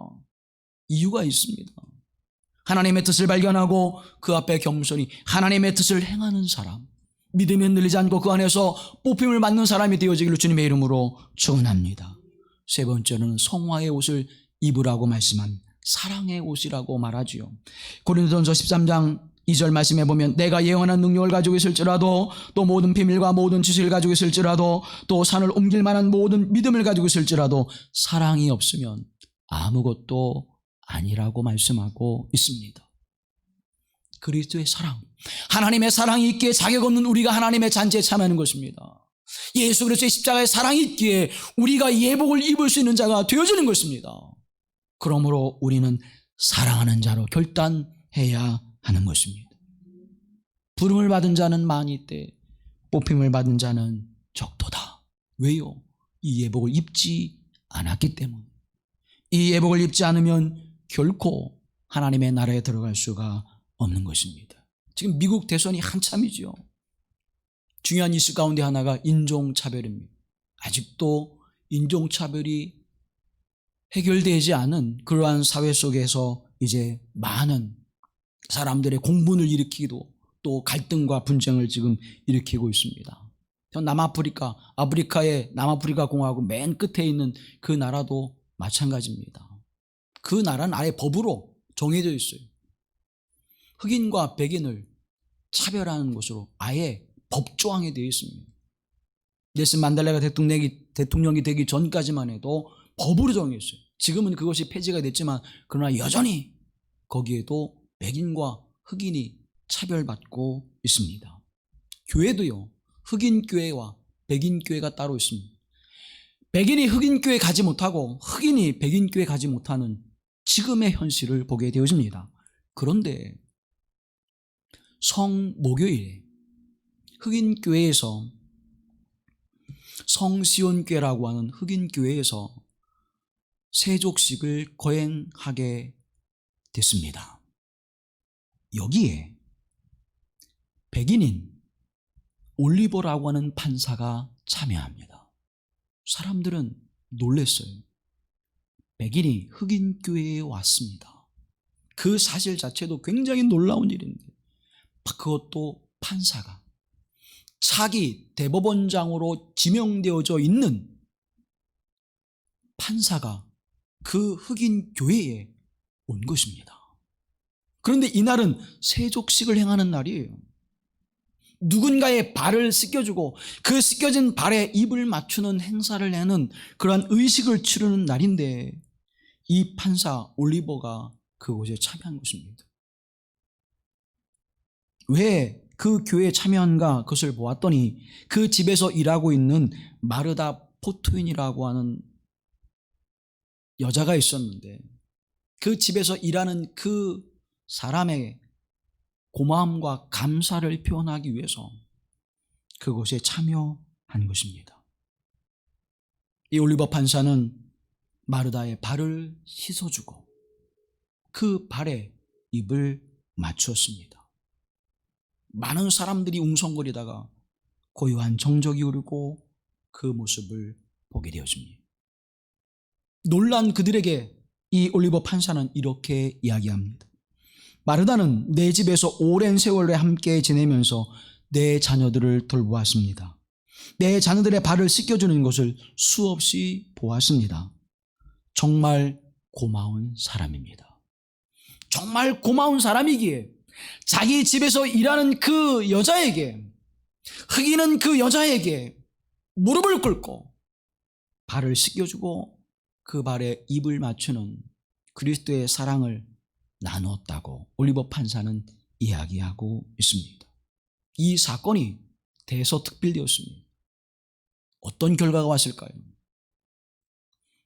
이유가 있습니다. 하나님의 뜻을 발견하고 그 앞에 겸손히 하나님의 뜻을 행하는 사람, 믿음이 흔들리지 않고 그 안에서 뽑힘을 받는 사람이 되어지기를 주님의 이름으로 축원합니다. 세 번째는 성화의 옷을 입으라고 말씀한 사랑의 옷이라고 말하지요. 고린도전서 13장 2절 말씀해 보면 내가 예언한 능력을 가지고 있을지라도 또 모든 비밀과 모든 지식을 가지고 있을지라도 또 산을 옮길 만한 모든 믿음을 가지고 있을지라도 사랑이 없으면 아무것도 아니라고 말씀하고 있습니다. 그리스도의 사랑, 하나님의 사랑이 있기에 자격 없는 우리가 하나님의 잔치에 참여하는 것입니다. 예수 그리스도의 십자가의 사랑이 있기에 우리가 예복을 입을 수 있는 자가 되어지는 것입니다. 그러므로 우리는 사랑하는 자로 결단해야 하는 것입니다. 부름을 받은 자는 많이 있되 뽑힘을 받은 자는 적도다. 왜요? 이 예복을 입지 않았기 때문에. 이 예복을 입지 않으면 결코 하나님의 나라에 들어갈 수가 없는 것입니다. 지금 미국 대선이 한참이죠. 중요한 이슈 가운데 하나가 인종차별입니다. 아직도 인종차별이 해결되지 않은 그러한 사회 속에서 이제 많은 사람들의 공분을 일으키기도 또 갈등과 분쟁을 지금 일으키고 있습니다. 아프리카의 남아프리카 공화국 맨 끝에 있는 그 나라도 마찬가지입니다. 그 나라는 아예 법으로 정해져 있어요. 흑인과 백인을 차별하는 것으로 아예 법조항에 되어 있습니다. 넬슨 만델라가 대통령이 되기 전까지만 해도 법으로 정했어요. 지금은 그것이 폐지가 됐지만 그러나 여전히 거기에도 백인과 흑인이 차별받고 있습니다. 교회도요, 흑인 교회와 백인 교회가 따로 있습니다. 백인이 흑인 교회 가지 못하고 흑인이 백인 교회 가지 못하는 지금의 현실을 보게 되어집니다. 그런데 성목요일에 흑인 교회에서 성시온교회라고 하는 흑인 교회에서 세족식을 거행하게 됐습니다. 여기에 백인인 올리버라고 하는 판사가 참여합니다. 사람들은 놀랐어요. 백인이 흑인 교회에 왔습니다. 그 사실 자체도 굉장히 놀라운 일인데 그것도 판사가 차기 대법원장으로 지명되어져 있는 판사가 그 흑인 교회에 온 것입니다. 그런데 이날은 세족식을 행하는 날이에요. 누군가의 발을 씻겨주고 그 씻겨진 발에 입을 맞추는 행사를 하는 그러한 의식을 치르는 날인데 이 판사 올리버가 그곳에 참여한 것입니다. 왜 그 교회에 참여한가 그것을 보았더니 그 집에서 일하고 있는 마르다 포트윈이라고 하는 여자가 있었는데 그 집에서 일하는 그 사람의 고마움과 감사를 표현하기 위해서 그곳에 참여한 것입니다. 이 올리버 판사는 마르다의 발을 씻어주고 그 발에 입을 맞추었습니다. 많은 사람들이 웅성거리다가 고요한 정적이 흐르고 그 모습을 보게 되어집니다. 놀란 그들에게 이 올리버 판사는 이렇게 이야기합니다. 마르다는 내 집에서 오랜 세월에 함께 지내면서 내 자녀들을 돌보았습니다. 내 자녀들의 발을 씻겨주는 것을 수없이 보았습니다. 정말 고마운 사람입니다. 정말 고마운 사람이기에 자기 집에서 일하는 그 여자에게, 흑인은 그 여자에게 무릎을 꿇고 발을 씻겨주고 그 발에 입을 맞추는 그리스도의 사랑을 나누었다고 올리버 판사는 이야기하고 있습니다. 이 사건이 대서특필되었습니다. 어떤 결과가 왔을까요?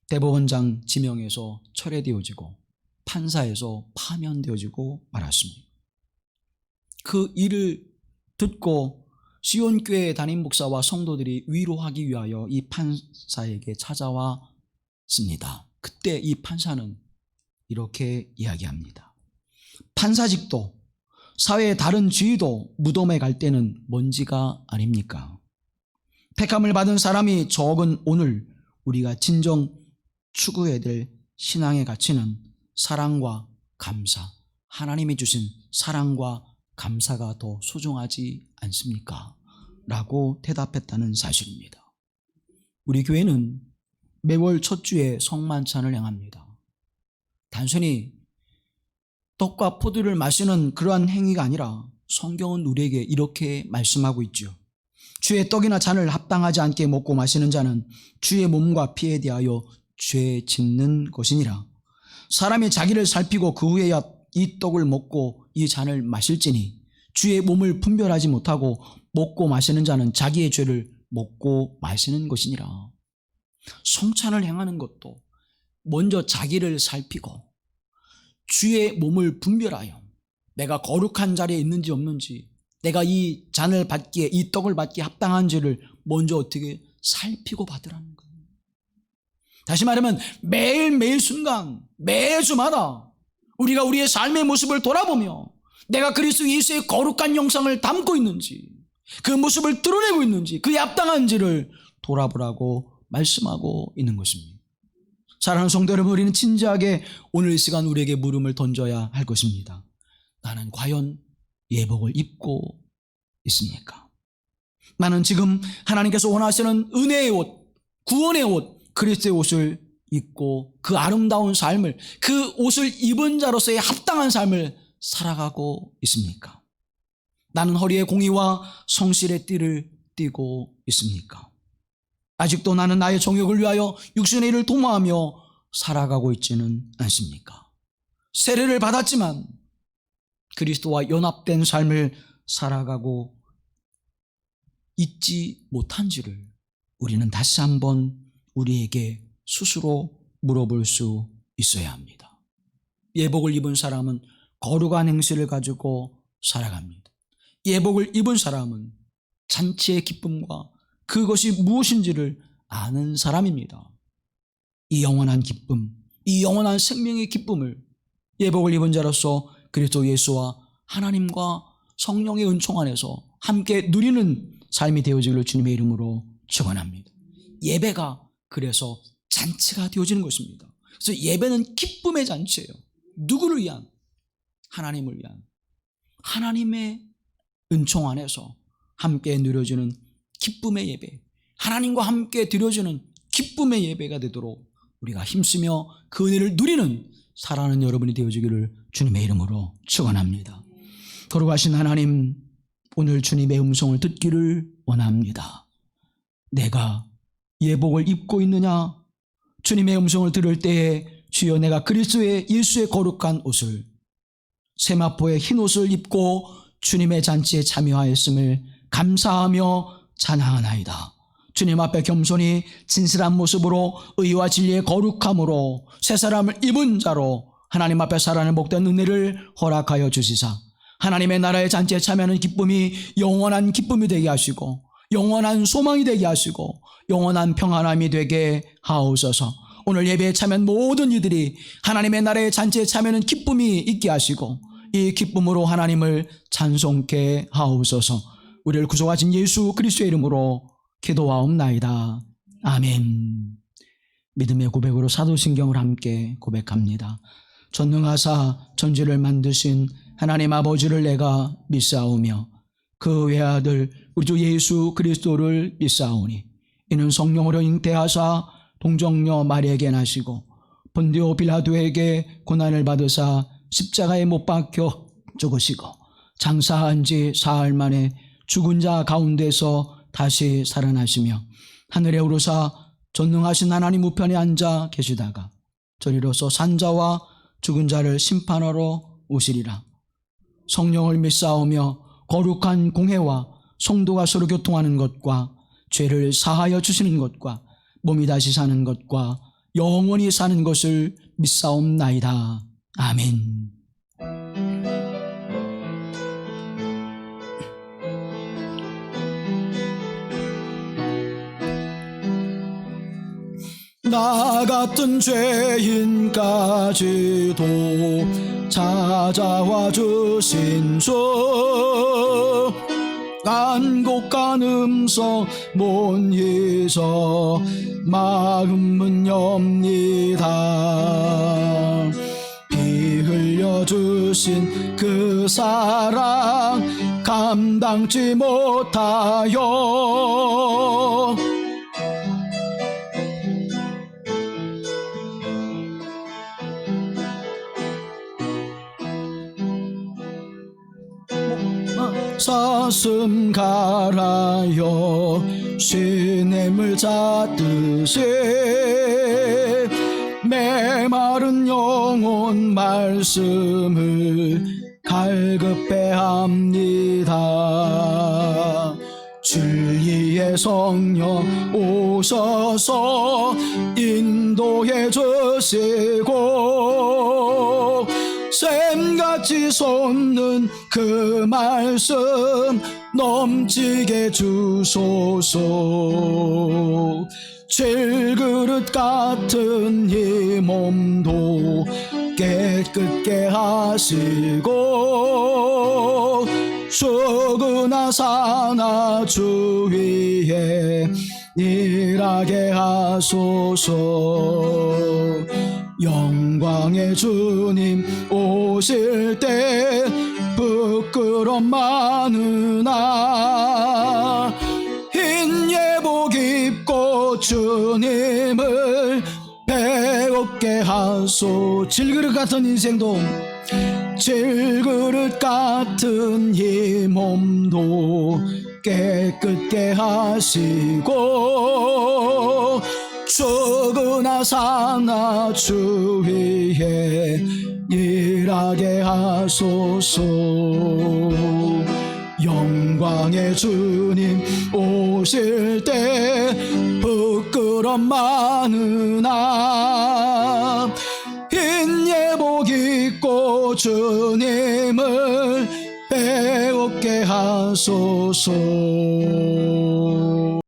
대법원장 지명에서 철회되어지고 판사에서 파면되어지고 말았습니다. 그 일을 듣고 시온교회 담임 목사와 성도들이 위로하기 위하여 이 판사에게 찾아왔습니다. 그때 이 판사는 이렇게 이야기합니다. 판사직도 사회의 다른 지위도 무덤에 갈 때는 먼지가 아닙니까? 택함을 받은 사람이 적은 오늘 우리가 진정 추구해야 될 신앙의 가치는 사랑과 감사, 하나님이 주신 사랑과 감사가 더 소중하지 않습니까? 라고 대답했다는 사실입니다. 우리 교회는 매월 첫 주에 성만찬을 행합니다. 단순히 떡과 포도를 마시는 그러한 행위가 아니라 성경은 우리에게 이렇게 말씀하고 있죠. 주의 떡이나 잔을 합당하지 않게 먹고 마시는 자는 주의 몸과 피에 대하여 죄 짓는 것이니라. 사람이 자기를 살피고 그 후에야 이 떡을 먹고 이 잔을 마실지니 주의 몸을 분별하지 못하고 먹고 마시는 자는 자기의 죄를 먹고 마시는 것이니라. 성찬을 행하는 것도 먼저 자기를 살피고 주의 몸을 분별하여 내가 거룩한 자리에 있는지 없는지, 내가 이 잔을 받기에, 이 떡을 받기에 합당한지를 먼저 어떻게 살피고 받으라는 거예요. 다시 말하면 매일매일 순간, 매주마다 우리가 우리의 삶의 모습을 돌아보며 내가 그리스도 예수의 거룩한 형상을 담고 있는지, 그 모습을 드러내고 있는지, 그에 합당한지를 돌아보라고 말씀하고 있는 것입니다. 사랑하는 성도 여러분, 우리는 진지하게 오늘 이 시간 우리에게 물음을 던져야 할 것입니다. 나는 과연 예복을 입고 있습니까? 나는 지금 하나님께서 원하시는 은혜의 옷, 구원의 옷, 그리스도의 옷을 입고 그 아름다운 삶을, 그 옷을 입은 자로서의 합당한 삶을 살아가고 있습니까? 나는 허리에 공의와 성실의 띠를 띠고 있습니까? 아직도 나는 나의 정욕을 위하여 육신의 일을 도모하며 살아가고 있지는 않습니까? 세례를 받았지만 그리스도와 연합된 삶을 살아가고 있지 못한지를 우리는 다시 한번 우리에게 스스로 물어볼 수 있어야 합니다. 예복을 입은 사람은 거룩한 행실을 가지고 살아갑니다. 예복을 입은 사람은 잔치의 기쁨과 그것이 무엇인지를 아는 사람입니다. 이 영원한 기쁨, 이 영원한 생명의 기쁨을 예복을 입은 자로서 그리스도 예수와 하나님과 성령의 은총 안에서 함께 누리는 삶이 되어지기를 주님의 이름으로 축원합니다. 예배가 그래서 잔치가 되어지는 것입니다. 그래서 예배는 기쁨의 잔치예요. 누구를 위한? 하나님을 위한. 하나님의 은총 안에서 함께 누려지는 기쁨의 예배, 하나님과 함께 드려지는 기쁨의 예배가 되도록 우리가 힘쓰며 그 은혜를 누리는 살아가는 여러분이 되어지기를 주님의 이름으로 축원합니다. 거룩하신 하나님, 오늘 주님의 음성을 듣기를 원합니다. 내가 예복을 입고 있느냐? 주님의 음성을 들을 때에 주여 내가 그리스도의 예수의 거룩한 옷을, 세마포의 흰 옷을 입고 주님의 잔치에 참여하였음을 감사하며 찬양하나이다. 주님 앞에 겸손히 진실한 모습으로 의와 진리의 거룩함으로 새 사람을 입은 자로 하나님 앞에 살아가는 복된 은혜를 허락하여 주시사 하나님의 나라의 잔치에 참여하는 기쁨이 영원한 기쁨이 되게 하시고 영원한 소망이 되게 하시고 영원한 평안함이 되게 하옵소서. 오늘 예배에 참여한 모든 이들이 하나님의 나라의 잔치에 참여하는 기쁨이 있게 하시고 이 기쁨으로 하나님을 찬송케 하옵소서. 우리를 구속하신 예수 그리스도의 이름으로 기도하옵나이다. 아멘. 믿음의 고백으로 사도신경을 함께 고백합니다. 전능하사 천지를 만드신 하나님 아버지를 내가 믿사오며 그 외아들 우리 주 예수 그리스도를 믿사오니 이는 성령으로 잉태하사 동정녀 마리아에게 나시고 본디오 빌라도에게 고난을 받으사 십자가에 못 박혀 죽으시고 장사한 지 사흘 만에 죽은 자 가운데서 다시 살아나시며 하늘에 오르사 전능하신 하나님 우편에 앉아 계시다가 저리로서 산자와 죽은 자를 심판하러 오시리라. 성령을 믿사오며 거룩한 공회와 성도가 서로 교통하는 것과 죄를 사하여 주시는 것과 몸이 다시 사는 것과 영원히 사는 것을 믿사옵나이다. 아멘. 나 같은 죄인까지도 찾아와 주신 주, 간곡한 음성 못 잊어 마음은 엽니다. 피 흘려주신 그 사랑 감당치 못하여 사슴 갈아요 시냇물 잣듯이 메마른 영혼 말씀을 갈급해합니다. 진리의 성령 오셔서 인도해 주시고 샘같이 솟는 그 말씀 넘치게 주소서. 질그릇 같은 이 몸도 깨끗게 하시고 죽으나 사나 주 위에 일하게 하소서. 영광의 주님 오실 때 부끄럼 많으나 흰 예복 입고 주님을 배웁게 하소. 질그릇 같은 인생도 질그릇 같은 이 몸도 깨끗게 하시고 죽으나 사나 주 위에 일하게 하소서. 영광의 주님 오실 때 부끄럼 많으나 흰 예복 입고 주님을 배웁게 하소서.